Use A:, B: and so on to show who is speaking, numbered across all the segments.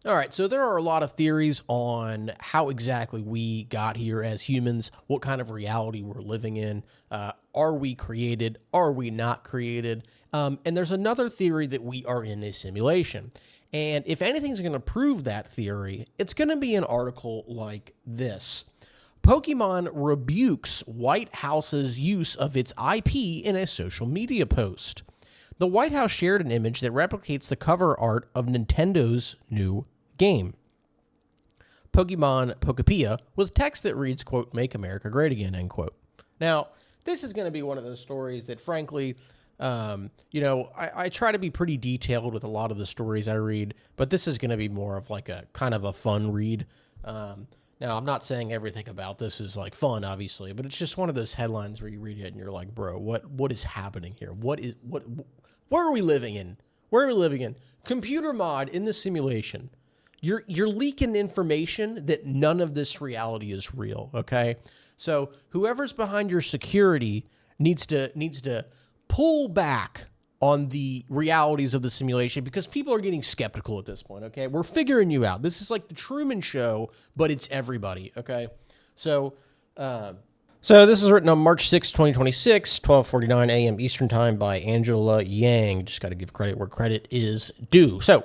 A: All right, so there are a lot of theories on how exactly we got here as humans, what kind of reality we're living in. Are we created? Are we not created? And there's another theory that we are in a simulation. And if anything's going to prove that theory, it's going to be an article like this. Pokemon rebukes White House's use of its IP in a social media post. The White House shared an image that replicates the cover art of Nintendo's new game, Pokemon Pokepia, with text that reads, quote, "Make America Great Again," end quote. Now, this is going to be one of those stories that, frankly, I try to be pretty detailed with a lot of the stories I read, but this is going to be more of like a kind of a fun read. Now, I'm not saying everything about this is like fun, obviously, but it's just one of those headlines where you read it and you're like, bro, what is happening here? Where are we living in? Where are we living in? Computer mod in the simulation. You're leaking information that none of this reality is real, okay? So whoever's behind your security needs to pull back on the realities of the simulation because people are getting skeptical at this point, okay? We're figuring you out. This is like the Truman Show, but it's everybody, okay? So this is written on March 6, 2026, 12:49 a.m. Eastern Time by Angela Yang. Just got to give credit where credit is due. So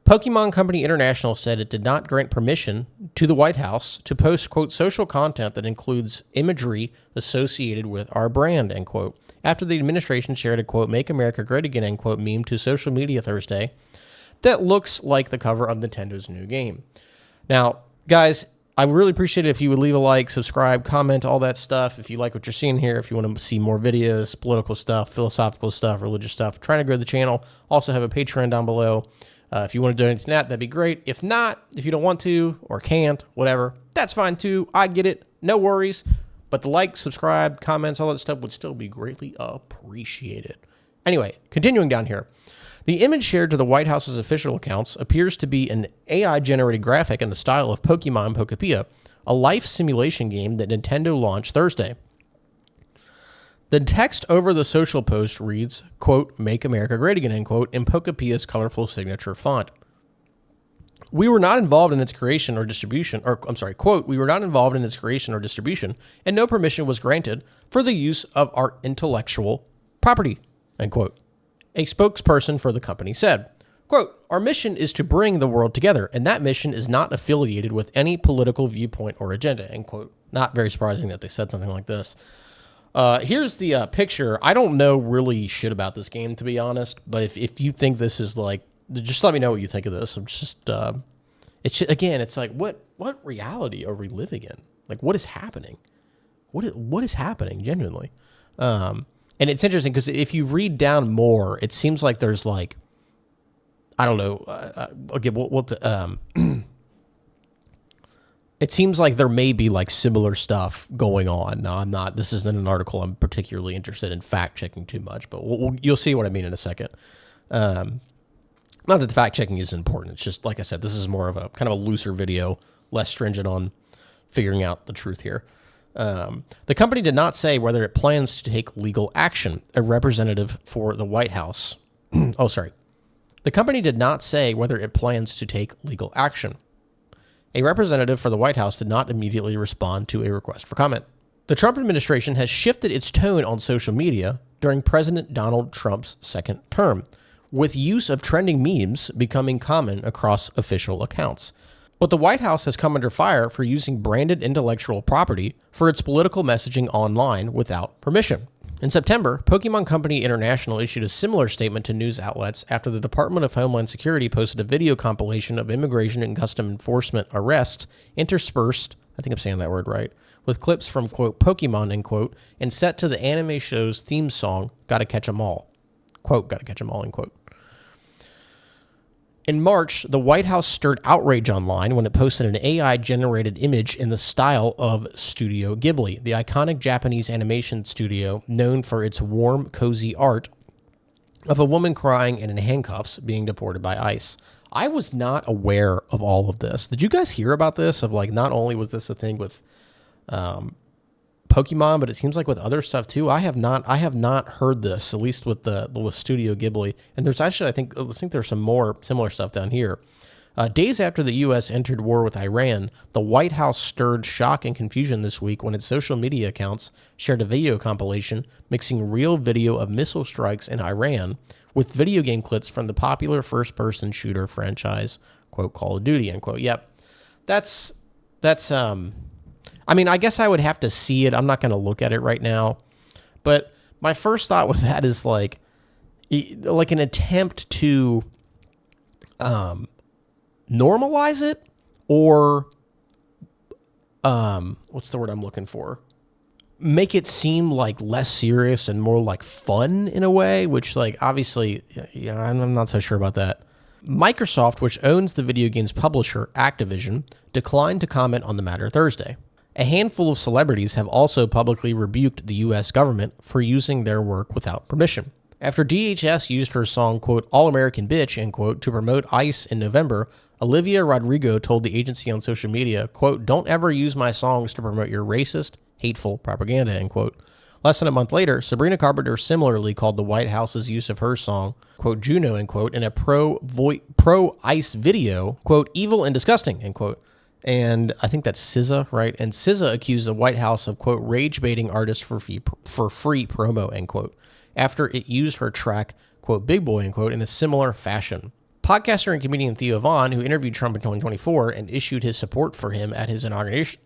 A: Pokemon Company International said it did not grant permission to the White House to post, quote, social content that includes imagery associated with our brand, end quote, after the administration shared a, quote, "Make America Great Again," end quote, meme to social media Thursday that looks like the cover of Nintendo's new game. Now, guys, I would really appreciate it if you would leave a like, subscribe, comment, all that stuff. If you like what you're seeing here, if you want to see more videos, political stuff, philosophical stuff, religious stuff, trying to grow the channel. Also have a Patreon down below. If you want to donate to that, that'd be great. If not, if you don't want to or can't, whatever, that's fine too. I get it. No worries. But the like, subscribe, comments, all that stuff would still be greatly appreciated. Anyway, continuing down here. The image shared to the White House's official accounts appears to be an AI-generated graphic in the style of Pokemon Pokepia, a life simulation game that Nintendo launched Thursday. The text over the social post reads, quote, "Make America Great Again," end quote, in Pokepia's colorful signature font. We were not involved in its creation or distribution, quote, "We were not involved in its creation or distribution, and no permission was granted for the use of our intellectual property," end quote. A spokesperson for the company said, quote, "Our mission is to bring the world together, and that mission is not affiliated with any political viewpoint or agenda," end quote. Not very surprising that they said something like this. Here's the picture. I don't know really shit about this game, to be honest, but if you think this is like, just let me know what you think of this. I'm just, it's like, what reality are we living in? Like, what is happening? What is happening, genuinely? And it's interesting because if you read down more, it seems like there's like, I don't know. It seems like there may be like similar stuff going on. Now, this isn't an article I'm particularly interested in fact checking too much, but you'll see what I mean in a second. Not that the fact checking is important. It's just, like I said, this is more of a kind of a looser video, less stringent on figuring out the truth here. The company did not say whether it plans to take legal action. A representative for the White House. The company did not say whether it plans to take legal action. A representative for the White House did not immediately respond to a request for comment. The Trump administration has shifted its tone on social media during President Donald Trump's second term, with use of trending memes becoming common across official accounts. But the White House has come under fire for using branded intellectual property for its political messaging online without permission. In September, Pokemon Company International issued a similar statement to news outlets after the Department of Homeland Security posted a video compilation of Immigration and Customs Enforcement arrests interspersed, I think I'm saying that word right, with clips from, quote, Pokemon, end quote, and set to the anime show's theme song, "Gotta Catch 'Em All." Quote, "Gotta catch 'em all," end quote. In March, the White House stirred outrage online when it posted an AI-generated image in the style of Studio Ghibli, the iconic Japanese animation studio known for its warm, cozy art of a woman crying and in handcuffs being deported by ICE. I was not aware of all of this. Did you guys hear about this? Of like, not only was this a thing with Pokemon, but it seems like with other stuff too. I have not heard this, at least with Studio Ghibli. And there's actually, I think there's some more similar stuff down here. Days after the U.S. entered war with Iran, the White House stirred shock and confusion this week when its social media accounts shared a video compilation mixing real video of missile strikes in Iran with video game clips from the popular first-person shooter franchise, quote, Call of Duty, end quote. Yep. That's I mean, I guess I would have to see it. I'm not going to look at it right now. But my first thought with that is like an attempt to normalize it, or what's the word I'm looking for? Make it seem like less serious and more like fun in a way, which like obviously, yeah, I'm not so sure about that. Microsoft, which owns the video games publisher Activision, declined to comment on the matter Thursday. A handful of celebrities have also publicly rebuked the U.S. government for using their work without permission. After DHS used her song, quote, All American Bitch, end quote, to promote ICE in November, Olivia Rodrigo told the agency on social media, quote, Don't ever use my songs to promote your racist, hateful propaganda, end quote. Less than a month later, Sabrina Carpenter similarly called the White House's use of her song, quote, Juno, end quote, in a pro-ICE video, quote, evil and disgusting, end quote. And I think that's SZA, right? And SZA accused the White House of, quote, rage-baiting artists for free promo, end quote, after it used her track, quote, Big Boy, end quote, in a similar fashion. Podcaster and comedian Theo Von, who interviewed Trump in 2024 and issued his support for him at his inauguration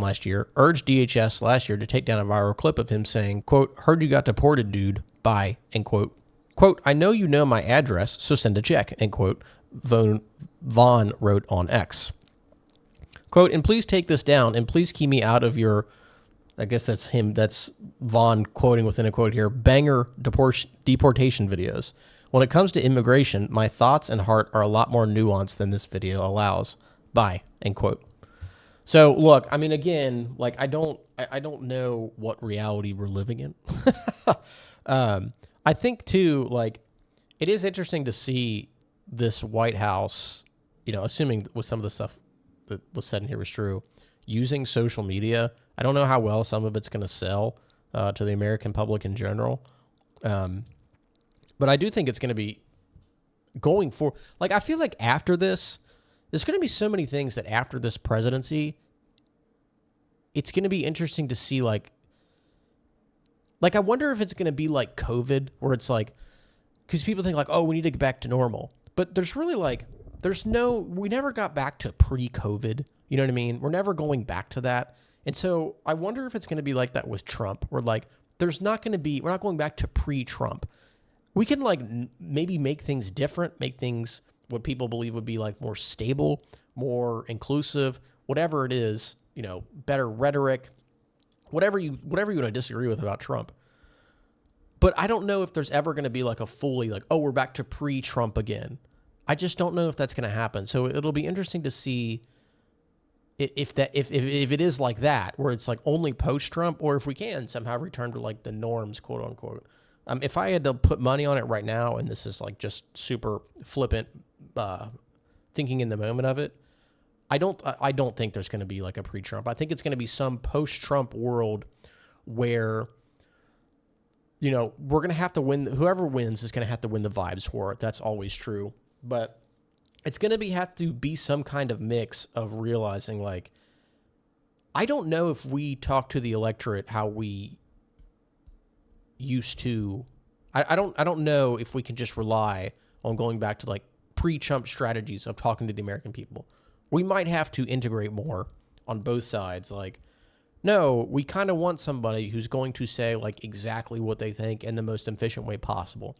A: last year, urged DHS last year to take down a viral clip of him saying, quote, heard you got deported, dude, bye, end quote. Quote, I know you know my address, so send a check, end quote, Vaughn wrote on X. Quote, and please take this down, and please keep me out of your, I guess that's him, that's Vaughn quoting within a quote here, banger deportation videos. When it comes to immigration, my thoughts and heart are a lot more nuanced than this video allows. Bye, end quote. So look, I mean, again, like I don't know what reality we're living in. I think too, like it is interesting to see this White House, you know, assuming with some of the stuff that was said in here was true, using social media. I don't know how well some of it's going to sell to the American public in general. But I do think it's going to be going for, like, I feel like after this, there's going to be so many things that after this presidency, it's going to be interesting to see, like I wonder if it's going to be like COVID, where it's like, because people think like, oh, we need to get back to normal. But there's really like, we never got back to pre-COVID. You know what I mean? We're never going back to that. And so I wonder if it's going to be like that with Trump, where like, we're not going back to pre-Trump. We can like maybe make things different, make things what people believe would be like more stable, more inclusive, whatever it is, you know, better rhetoric, whatever you want to disagree with about Trump. But I don't know if there's ever going to be like a fully like, oh, we're back to pre-Trump again. I just don't know if that's going to happen. So it'll be interesting to see if it is like that, where it's like only post-Trump, or if we can somehow return to like the norms, quote unquote. If I had to put money on it right now, and this is like just super flippant thinking in the moment of it, I don't think there's going to be like a pre-Trump. I think it's going to be some post-Trump world where, you know, we're going to have to win. Whoever wins is going to have to win the vibes war. That's always true. But it's going to have to be some kind of mix of realizing, like, I don't know if we talk to the electorate how we used to. I don't know if we can just rely on going back to like pre-Trump strategies of talking to the American people. We might have to integrate more on both sides. Like, no, we kind of want somebody who's going to say like exactly what they think in the most efficient way possible.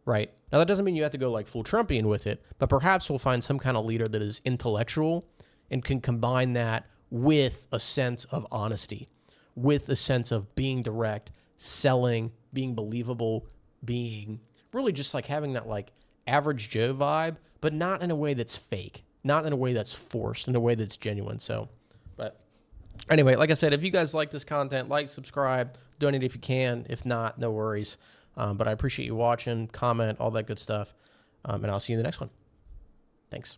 A: Right. Now, that doesn't mean you have to go like full Trumpian with it, but perhaps we'll find some kind of leader that is intellectual and can combine that with a sense of honesty, with a sense of being direct, selling, being believable, being really just like having that like average Joe vibe, but not in a way that's fake, not in a way that's forced, in a way that's genuine. So, but anyway, like I said, if you guys like this content, like, subscribe, donate if you can. If not, no worries. But I appreciate you watching, comment, all that good stuff. And I'll see you in the next one. Thanks.